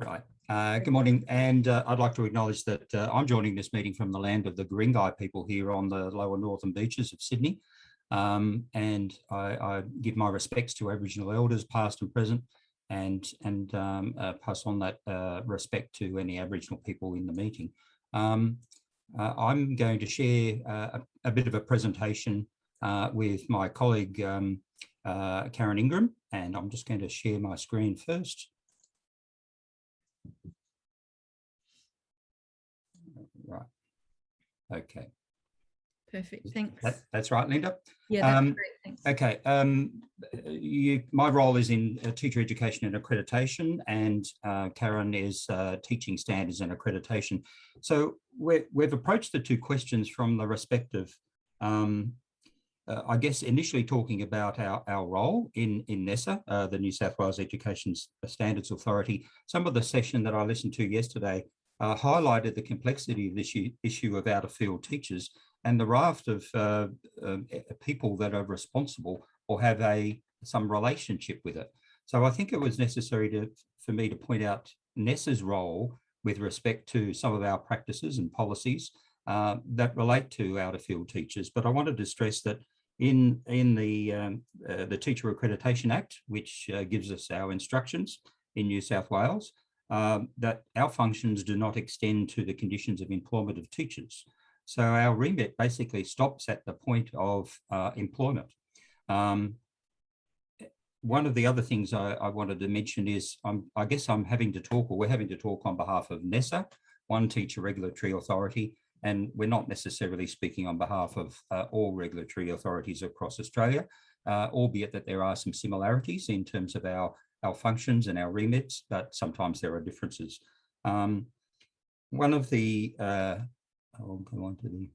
Right. Good morning, and I'd like to acknowledge that I'm joining this meeting from the land of the Guringai people here on the lower northern beaches of Sydney. And I give my respects to Aboriginal elders, past and present, and pass on that respect to any Aboriginal people in the meeting. I'm going to share a bit of a presentation with my colleague, Karen Ingram, and I'm just going to share my screen first. Right. Okay. Perfect. Thanks. That's right, Linda. Yeah, that's great. Thanks. Okay. My role is in teacher education and accreditation, and Karen is teaching standards and accreditation. So we've approached the two questions from the respective, I guess, initially talking about our role in NESA, the New South Wales Education Standards Authority. Some of the session that I listened to yesterday highlighted the complexity of this issue of out-of-field teachers and the raft of people that are responsible or have some relationship with it. So I think it was necessary for me to point out NESA's role with respect to some of our practices and policies that relate to out-of-field teachers. But I wanted to stress that in the Teacher Accreditation Act, which gives us our instructions in New South Wales, that our functions do not extend to the conditions of employment of teachers. So our remit basically stops at the point of employment. One of the other things I wanted to mention is I guess we're having to talk on behalf of NESA, one teacher regulatory authority, and we're not necessarily speaking on behalf of all regulatory authorities across Australia, albeit that there are some similarities in terms of our functions and our remits, but sometimes there are differences. One of the, I'll go on to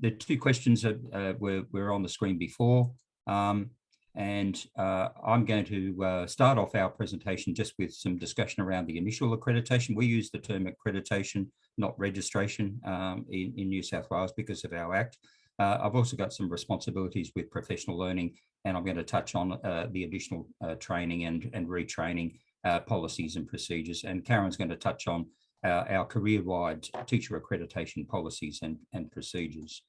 the two questions that were on the screen before, and I'm going to start off our presentation just with some discussion around the initial accreditation. We use the term accreditation, not registration, in New South Wales because of our Act. I've also got some responsibilities with professional learning, and I'm going to touch on the additional training and retraining policies and procedures. And Karen's going to touch on our career-wide teacher accreditation policies and procedures.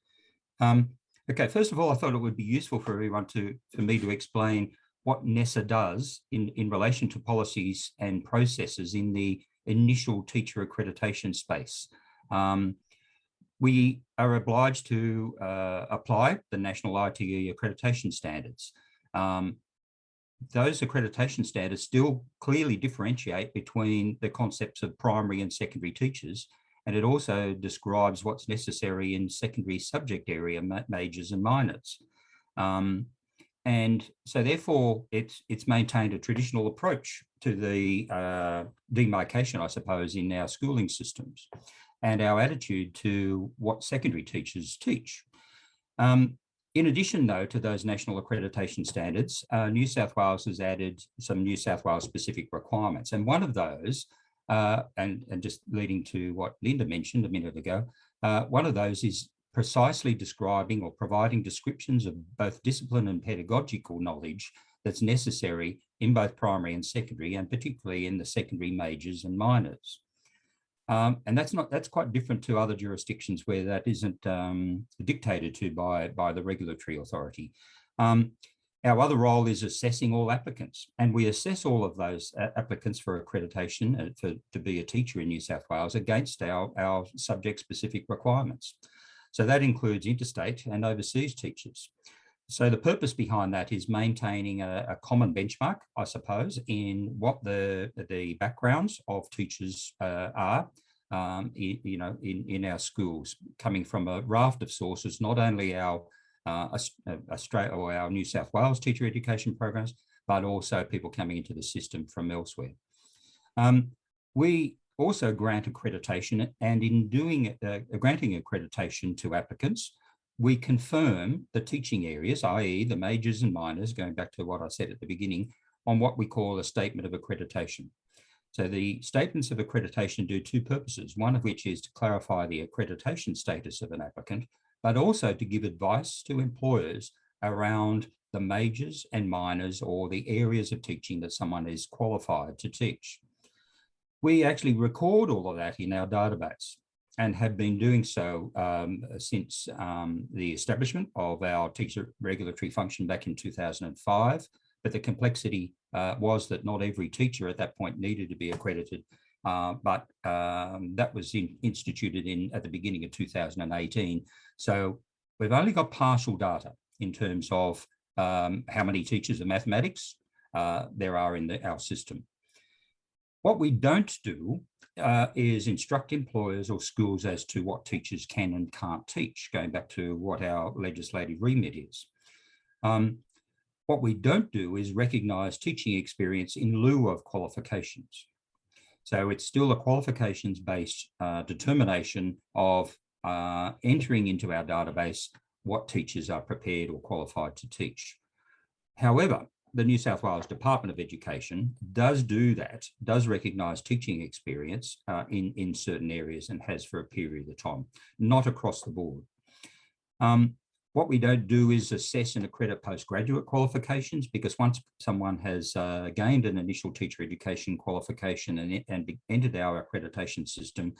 Okay, first of all, I thought it would be useful for everyone for me to explain what NESA does in relation to policies and processes in the initial teacher accreditation space. We are obliged to apply the National ITE accreditation standards. Those accreditation standards still clearly differentiate between the concepts of primary and secondary teachers, and it also describes what's necessary in secondary subject area majors and minors. And so therefore, it's maintained a traditional approach to the demarcation, I suppose, in our schooling systems and our attitude to what secondary teachers teach. In addition, though, to those national accreditation standards, New South Wales has added some New South Wales specific requirements. And one of those, and just leading to what Linda mentioned a minute ago, one of those is precisely describing or providing descriptions of both discipline and pedagogical knowledge that's necessary in both primary and secondary, and particularly in the secondary majors and minors. And that's quite different to other jurisdictions where that isn't dictated to by the regulatory authority. Our other role is assessing all applicants, and we assess all of those applicants for accreditation to be a teacher in New South Wales against our subject-specific requirements. So that includes interstate and overseas teachers. So the purpose behind that is maintaining a common benchmark, I suppose, in what the backgrounds of teachers are, in our schools, coming from a raft of sources, not only our Australia or our New South Wales teacher education programs, but also people coming into the system from elsewhere. We also grant accreditation, and in doing granting accreditation to applicants, we confirm the teaching areas, i.e. the majors and minors, going back to what I said at the beginning, on what we call a statement of accreditation. So the statements of accreditation do two purposes, one of which is to clarify the accreditation status of an applicant, but also to give advice to employers around the majors and minors or the areas of teaching that someone is qualified to teach. We actually record all of that in our database and have been doing so since the establishment of our teacher regulatory function back in 2005. But the complexity was that not every teacher at that point needed to be accredited, but that was instituted at the beginning of 2018. So we've only got partial data in terms of how many teachers of mathematics there are in our system. What we don't do is instruct employers or schools as to what teachers can and can't teach, going back to what our legislative remit is. What we don't do is recognise teaching experience in lieu of qualifications. So it's still a qualifications-based determination of entering into our database what teachers are prepared or qualified to teach. However, the New South Wales Department of Education does do that, does recognise teaching experience in certain areas and has for a period of time, not across the board. What we don't do is assess and accredit postgraduate qualifications, because once someone has gained an initial teacher education qualification and entered our accreditation system,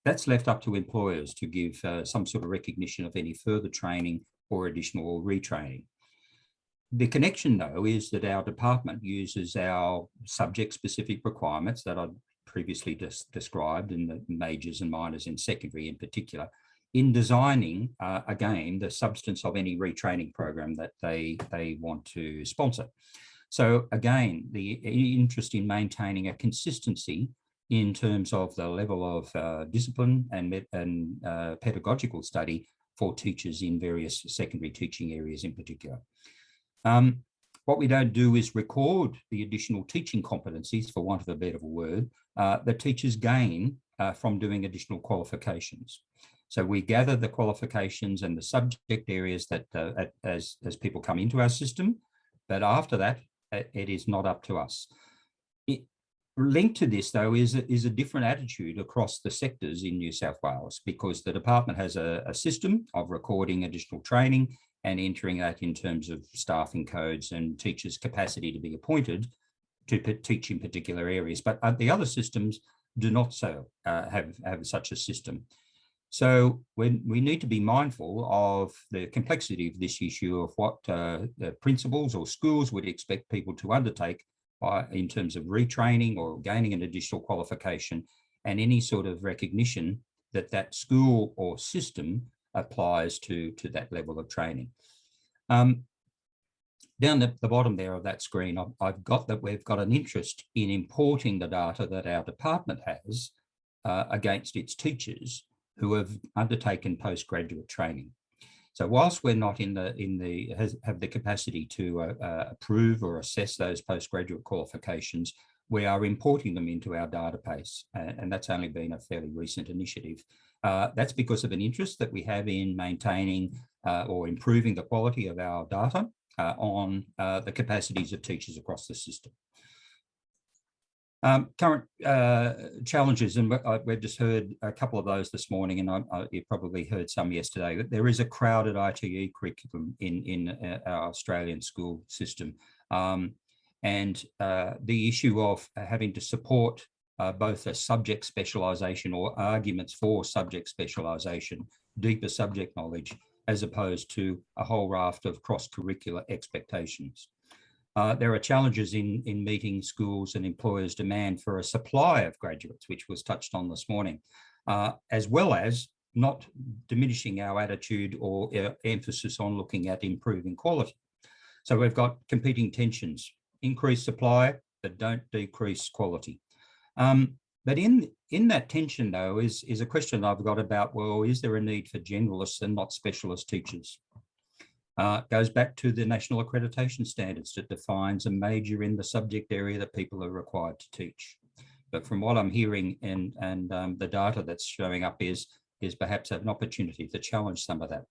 that's left up to employers to give some sort of recognition of any further training or additional retraining. The connection, though, is that our department uses our subject-specific requirements that I previously described in the majors and minors in secondary in particular, in designing, again, the substance of any retraining program that they want to sponsor. So again, the interest in maintaining a consistency in terms of the level of discipline and pedagogical study for teachers in various secondary teaching areas in particular. What we don't do is record the additional teaching competencies, for want of a better word, that teachers gain from doing additional qualifications. So we gather the qualifications and the subject areas that as people come into our system, but after that, it is not up to us. Linked to this, though, is a different attitude across the sectors in New South Wales, because the department has a system of recording additional training and entering that in terms of staffing codes and teachers' capacity to be appointed to teach in particular areas. But the other systems do not have such a system. So we need to be mindful of the complexity of this issue of what the principals or schools would expect people to undertake in terms of retraining or gaining an additional qualification, and any sort of recognition that that school or system applies to that level of training. Down at the bottom there of that screen, I've got that we've got an interest in importing the data that our department has against its teachers who have undertaken postgraduate training. So whilst we're not have the capacity to approve or assess those postgraduate qualifications, we are importing them into our database, and that's only been a fairly recent initiative. That's because of an interest that we have in maintaining or improving the quality of our data on the capacities of teachers across the system. Current challenges, and we've just heard a couple of those this morning, and you probably heard some yesterday. There is a crowded ITE curriculum in our Australian school system, and the issue of having to support both a subject specialisation or arguments for subject specialisation, deeper subject knowledge, as opposed to a whole raft of cross-curricular expectations. There are challenges in meeting schools and employers' demand for a supply of graduates, which was touched on this morning, as well as not diminishing our attitude or emphasis on looking at improving quality. So we've got competing tensions: increase supply, but don't decrease quality. But in that tension, though, is a question I've got about, well, is there a need for generalists and not specialist teachers? Goes back to the national accreditation standards that defines a major in the subject area that people are required to teach. But from what I'm hearing and the data that's showing up is perhaps an opportunity to challenge some of that.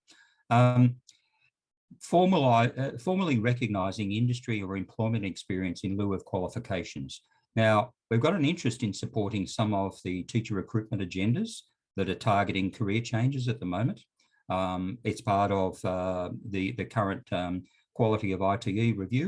Formally recognising industry or employment experience in lieu of qualifications. Now, we've got an interest in supporting some of the teacher recruitment agendas that are targeting career changes at the moment. It's part of the current quality of ITE review.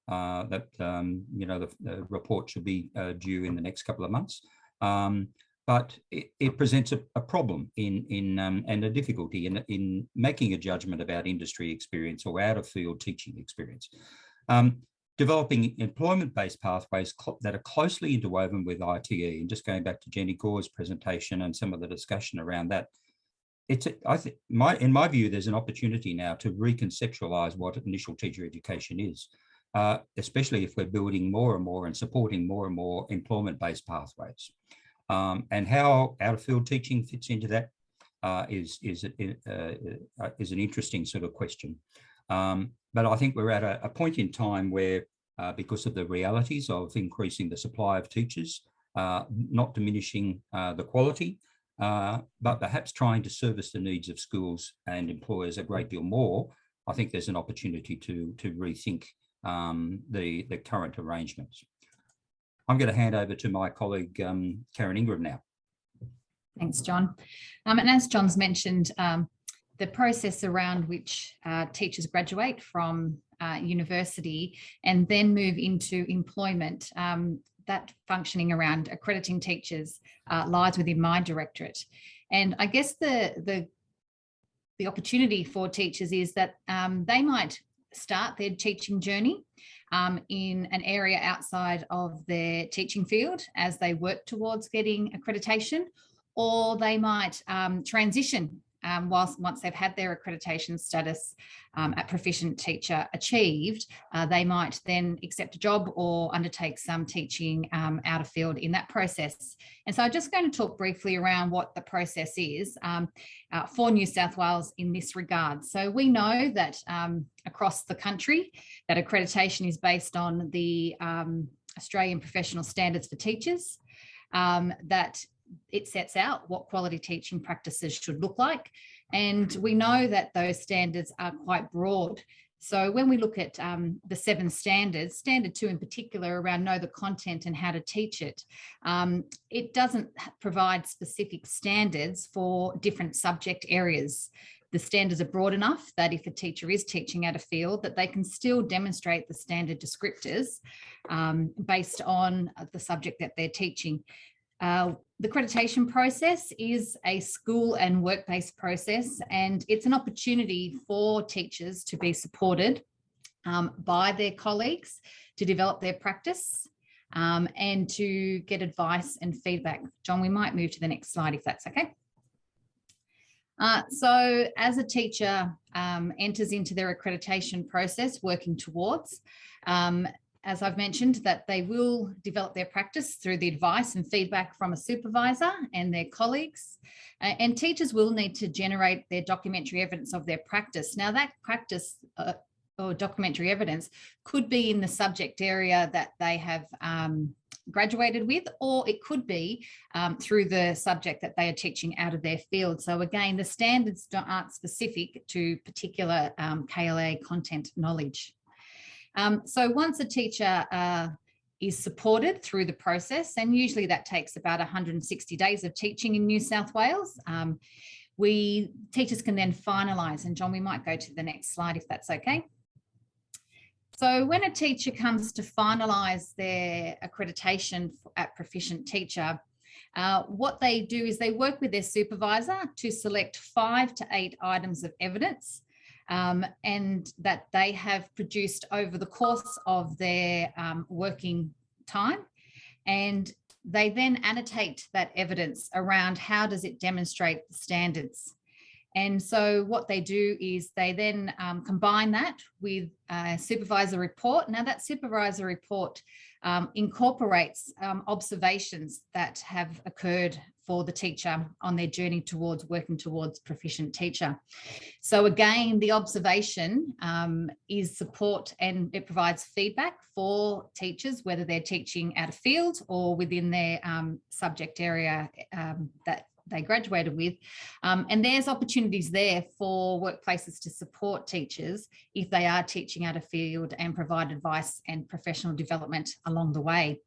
That the report should be due in the next couple of months. But it presents a problem and a difficulty in making a judgment about industry experience or out-of-field teaching experience. Developing employment-based pathways that are closely interwoven with ITE, and just going back to Jenny Gore's presentation and some of the discussion around that, in my view, there's an opportunity now to reconceptualize what initial teacher education is, especially if we're building more and more and supporting more and more employment-based pathways. And how out-of-field teaching fits into that is an interesting sort of question. But I think we're at a point in time where, because of the realities of increasing the supply of teachers, not diminishing the quality, but perhaps trying to service the needs of schools and employers a great deal more, I think there's an opportunity to rethink the current arrangements. I'm going to hand over to my colleague, Karen Ingram now. Thanks, John. And as John's mentioned, the process around which teachers graduate from university and then move into employment, that functioning around accrediting teachers lies within my directorate. And I guess the opportunity for teachers is that they might start their teaching journey in an area outside of their teaching field as they work towards getting accreditation, or they might transition once they've had their accreditation status at proficient teacher achieved. They might then accept a job or undertake some teaching out of field in that process. And so I'm just going to talk briefly around what the process is for New South Wales in this regard. So we know that across the country that accreditation is based on the Australian Professional Standards for Teachers, that it sets out what quality teaching practices should look like. And we know that those standards are quite broad. So when we look at the 7 standards, standard 2 in particular around know the content and how to teach it, it doesn't provide specific standards for different subject areas. The standards are broad enough that if a teacher is teaching out of field, that they can still demonstrate the standard descriptors based on the subject that they're teaching. The accreditation process is a school and work-based process, and it's an opportunity for teachers to be supported by their colleagues to develop their practice and to get advice and feedback. John, we might move to the next slide if that's okay. So as a teacher enters into their accreditation process, working towards, as I've mentioned, that they will develop their practice through the advice and feedback from a supervisor and their colleagues. And teachers will need to generate their documentary evidence of their practice. Now, that practice or documentary evidence could be in the subject area that they have graduated with, or it could be through the subject that they are teaching out of their field. So again, the standards aren't specific to particular KLA content knowledge. So once a teacher is supported through the process, and usually that takes about 160 days of teaching in New South Wales, teachers can then finalise. And John, we might go to the next slide if that's okay. So when a teacher comes to finalise their accreditation at proficient teacher, what they do is they work with their supervisor to select 5 to 8 items of evidence and that they have produced over the course of their working time. And they then annotate that evidence around how does it demonstrate the standards. And so what they do is they then combine that with a supervisor report. Now that supervisor report incorporates observations that have occurred for the teacher on their journey towards working towards proficient teacher. So again, the observation is support, and it provides feedback for teachers, whether they're teaching out of field or within their subject area that they graduated with. And there's opportunities there for workplaces to support teachers if they are teaching out of field and provide advice and professional development along the way.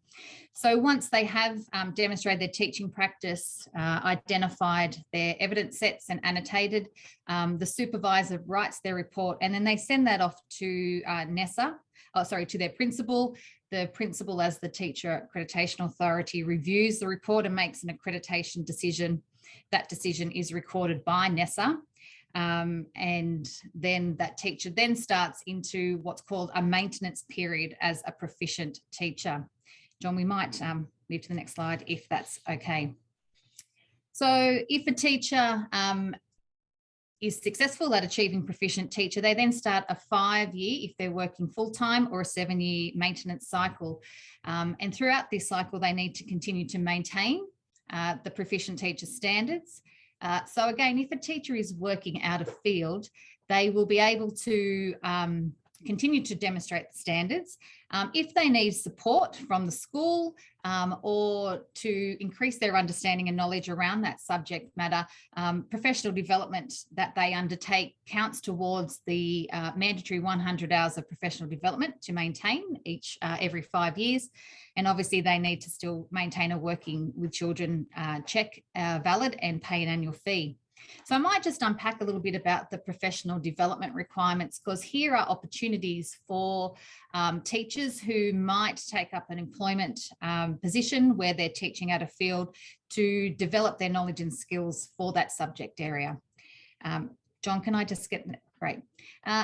So once they have demonstrated their teaching practice, identified their evidence sets and annotated, the supervisor writes their report, and then they send that off to NESA, to their principal. The principal, as the teacher accreditation authority, reviews the report and makes an accreditation decision. That decision is recorded by NESA. And then that teacher then starts into what's called a maintenance period as a proficient teacher. John, we might move to the next slide if that's okay. So if a teacher is successful at achieving proficient teacher, they then start a 5-year, if they're working full-time, or a 7-year maintenance cycle. And throughout this cycle, they need to continue to maintain the proficient teacher standards. So again, if a teacher is working out of field, they will be able to continue to demonstrate the standards. If they need support from the school or to increase their understanding and knowledge around that subject matter, professional development that they undertake counts towards the mandatory 100 hours of professional development to maintain every 5 years. And obviously they need to still maintain a working with children check valid and pay an annual fee. So I might just unpack a little bit about the professional development requirements, because here are opportunities for teachers who might take up an employment position where they're teaching out of field to develop their knowledge and skills for that subject area. John, can I just get, great.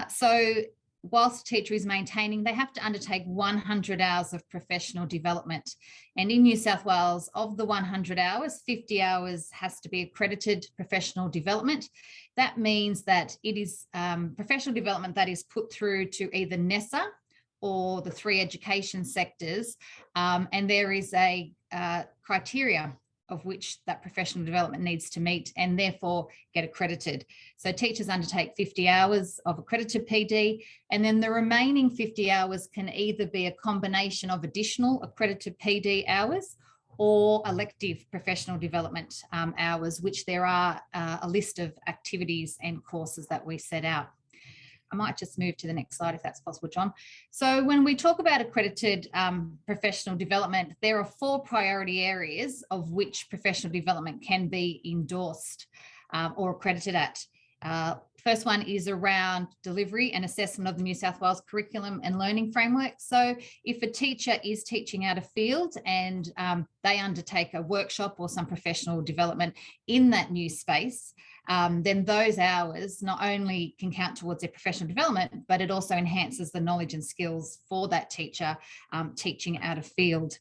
So whilst a teacher is maintaining, they have to undertake 100 hours of professional development. And in New South Wales, of the 100 hours, 50 hours has to be accredited professional development. That means that it is professional development that is put through to either NESA or the 3 education sectors. And there is a criteria of which that professional development needs to meet and therefore get accredited. So teachers undertake 50 hours of accredited PD, and then the remaining 50 hours can either be a combination of additional accredited PD hours or elective professional development hours, which there are a list of activities and courses that we set out. I might just move to the next slide if that's possible, John. So when we talk about accredited professional development, there are 4 priority areas of which professional development can be endorsed or accredited at. First one is around delivery and assessment of the New South Wales curriculum and learning framework. So if a teacher is teaching out of field and they undertake a workshop or some professional development in that new space, then those hours not only can count towards their professional development, but it also enhances the knowledge and skills for that teacher teaching out of field.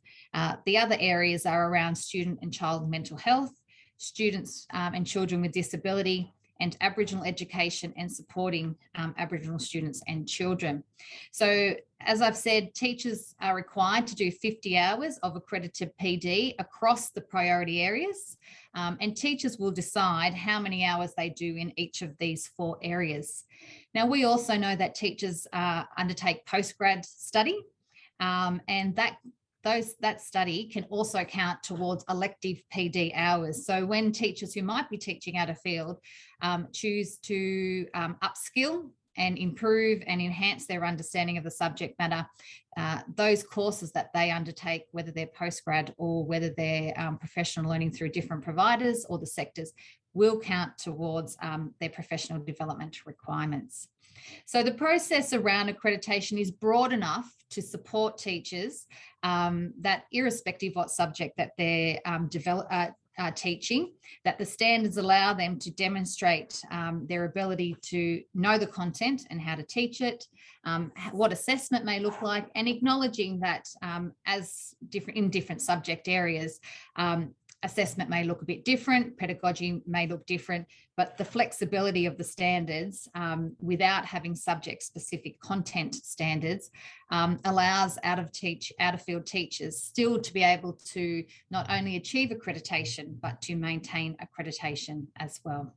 The other areas are around student and child mental health, students and children with disability, and Aboriginal education and supporting Aboriginal students and children. So as I've said, teachers are required to do 50 hours of accredited PD across the priority areas, and teachers will decide how many hours they do in each of these 4 areas. Now, we also know that teachers undertake postgrad study, and that study can also count towards elective PD hours. So when teachers who might be teaching out of field choose to upskill and improve and enhance their understanding of the subject matter, those courses that they undertake, whether they're postgrad or whether they're professional learning through different providers or the sectors, will count towards their professional development requirements. So the process around accreditation is broad enough to support teachers that irrespective of what subject that they're teaching, that the standards allow them to demonstrate their ability to know the content and how to teach it, what assessment may look like, and acknowledging that in different subject areas, assessment may look a bit different, pedagogy may look different, but the flexibility of the standards without having subject-specific content standards allows out-of-field teachers still to be able to not only achieve accreditation, but to maintain accreditation as well.